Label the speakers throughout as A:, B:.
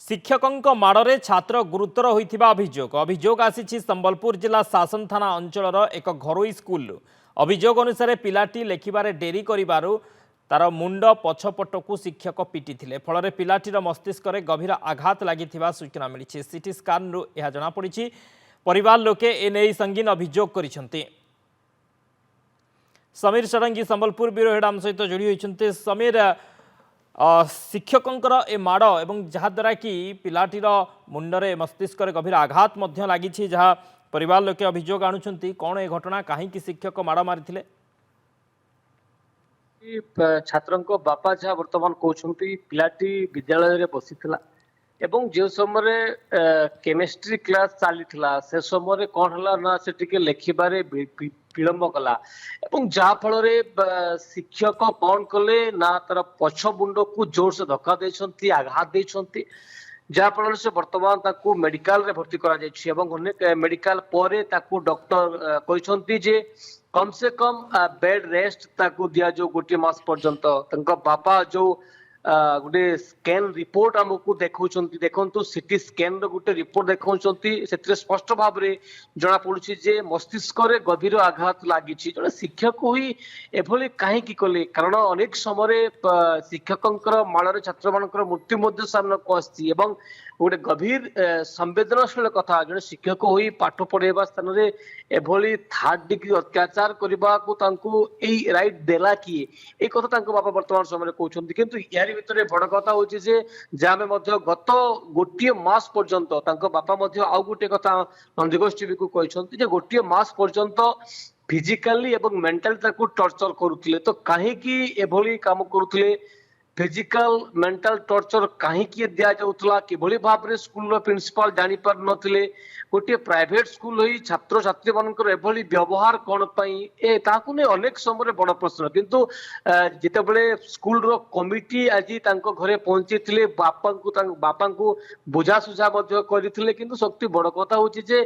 A: शिक्षकों माड़े छात्र गुरुतर होता अभियोग आसी संबलपुर जिला शासन थाना अंचल एक घरोई स्कूल अभियोग अनुसार पिलाटी लेखिबारे डेरी करिबारु तार मुंड पछपट को शिक्षक पिटी फल पिलाटीर मस्तिष्क गभीर आघात लगी सूचना मिली। सीटी स्कान यह जमापड़ी परिवार लोके एने संगीन अभियोग करिसेंती। समीर षडंगी संबलपुर ब्यूरो हेड आम सहित जोड़ी होती। समीर, शिक्षकों ए माड़ एवं जहाद्वारा कि पिलाटीर मुंडरे मस्तिष्क गभीर आघात लगी जहाँ परिवार लोके अभियोग आणुछंती, कौन ए घटना कहीं शिक्षक माड़ मारी
B: छात्र बापा जहाँ बर्तमान कहते पिलाटी विद्यालय रे बसीथिला एवं जो समय केमिस्ट्री क्लास चली से समय कौन है ना से टिके लेखिबारे विलंब कला एवं जहा फल शिक्षक कौन कले ना तार पछ मुंड को जोर से धक्का देछंती, आघात देछंती, जहा फल से वर्तमान ताकू मेडिकल रे भर्ती करा जायछि एवं मेडिकल परे ताकू डॉक्टर कहछंती जे कम से कम बेड रेस्ट ताकू दिया जो गोटे मास पर्यंत तंका बापा जो गोटे स्कैन रिपोर्ट आमको देखौछंती। देखंतु सीटी स्कैन रो गोटे रिपोर्ट देखौछंती, सेतरे स्पष्ट भाव रे जणा पडुछि जे मस्तिष्क रे गभीर आघात लागिछि। जणे शिक्षक होई एभली काहे की कले, कारण अनेक समय शिक्षकंकर माଳରେ छात्र मानकर मृत्यु मध्य सामना को आछि एवं गोटे गभीर संवेदनशील कथा जणे शिक्षक होई पाठ पढ़ेबा स्थान रे एभली थर्ड डिग्री अत्याचार करबा को तांको एई राइट देला कि ए कथा तांको बाबा वर्तमान समय कहउछंती। किंतु यारी भितरे बड़ कथा होछि जे जामे मध्य गत गोटिए मास पर्यंत तांको बापा मध्य आउ गोटे कथा नंदिगोष्ठी टीवी को कहउछंती जे गोटिए मास पर्यंत फिजिकली एवं मेंटली ताको टॉर्चर करूथिले। तो काहे कि एभली काम करूथिले, फिजिकल मेंटल टॉर्चर कहीं दिया जाउतला किभली भाव रे स्कूल रो प्रिंसिपल जानि पार नथिले। गोटे प्राइवेट स्कूल होई छात्र छात्री मानकर एभली व्यवहार कोन पई ए ताकू ने अनेक समय बड़ प्रश्न। किंतु जेतेबेले स्कूल रो कमिटी आजी तांको घरे पहुंचीथिले बापा को बुझा सुझा मध्य करिथिले। किंतु शक्ति बड़ कथा होची जे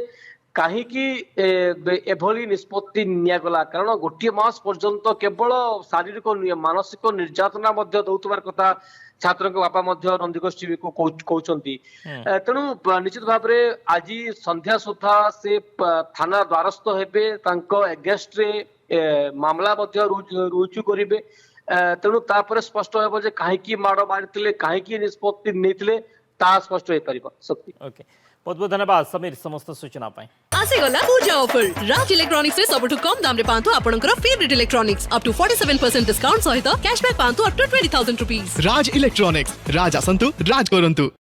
B: कहीं एभली निष्पत्ति निगला, कारण गोटे मास पर्यंत केवल शारीरिक मानसिक निर्यातना दौथबार कथा छात्र बापा नंदिगोष्ठी टीवी को कहउछंती। तेणु निश्चित भाव में आज संध्या सुधा से थाना द्वारस्थ हेबे, तांको एगेंस्ट रे मामला रुजु करिवे। तेणु तापर स्पष्ट हेबो जे काहेकि माड़ मारिथिले, काहेकि निष्पत्ति नेथिले ता स्पष्ट हो परिबो। शक्ति
A: ओके, बहुत बहुत धन्यवाद समीर समस्त सूचना पाई।
C: आसेगला पूजा ऑफर राज इलेक्ट्रॉनिक्स रे सबठु कम दाम रे पांतु आपनकर favourite electronics up to 47% discount सहित कैशबैक पांतु up to 20,000 rupees.
D: Raj electronics, Raj आसंतु राज करंतु।